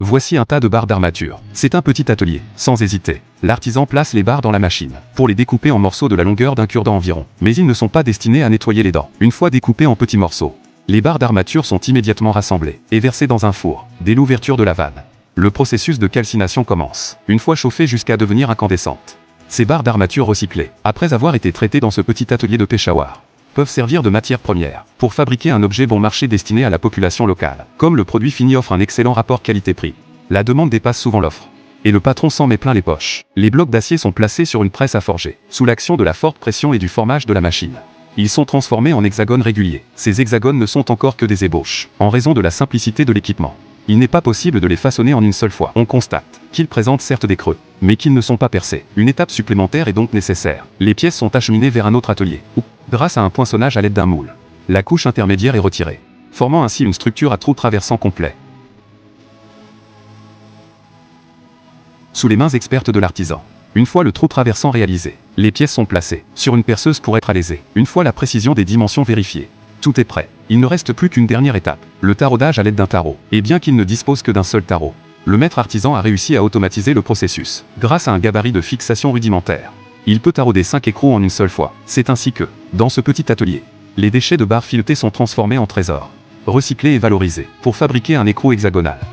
Voici un tas de barres d'armature. C'est un petit atelier. Sans hésiter, l'artisan place les barres dans la machine, pour les découper en morceaux de la longueur d'un cure-dent environ. Mais ils ne sont pas destinés à nettoyer les dents. Une fois découpés en petits morceaux, les barres d'armature sont immédiatement rassemblées et versées dans un four, dès l'ouverture de la vanne. Le processus de calcination commence, une fois chauffées jusqu'à devenir incandescentes. Ces barres d'armature recyclées, après avoir été traitées dans ce petit atelier de Peshawar, peuvent servir de matière première pour fabriquer un objet bon marché destiné à la population locale. Comme le produit fini offre un excellent rapport qualité-prix, la demande dépasse souvent l'offre, et le patron s'en met plein les poches. Les blocs d'acier sont placés sur une presse à forger, sous l'action de la forte pression et du formage de la machine. Ils sont transformés en hexagones réguliers. Ces hexagones ne sont encore que des ébauches, en raison de la simplicité de l'équipement. Il n'est pas possible de les façonner en une seule fois. On constate qu'ils présentent certes des creux, mais qu'ils ne sont pas percés. Une étape supplémentaire est donc nécessaire. Les pièces sont acheminées vers un autre atelier, où, grâce à un poinçonnage à l'aide d'un moule, la couche intermédiaire est retirée, formant ainsi une structure à trous traversant complet. Sous les mains expertes de l'artisan. Une fois le trou traversant réalisé, les pièces sont placées sur une perceuse pour être alésées. Une fois la précision des dimensions vérifiée, tout est prêt. Il ne reste plus qu'une dernière étape, le taraudage à l'aide d'un tarot. Et bien qu'il ne dispose que d'un seul tarot, le maître artisan a réussi à automatiser le processus, grâce à un gabarit de fixation rudimentaire. Il peut tarauder 5 écrous en une seule fois. C'est ainsi que, dans ce petit atelier, les déchets de barres filetées sont transformés en trésors, recyclés et valorisés, pour fabriquer un écrou hexagonal.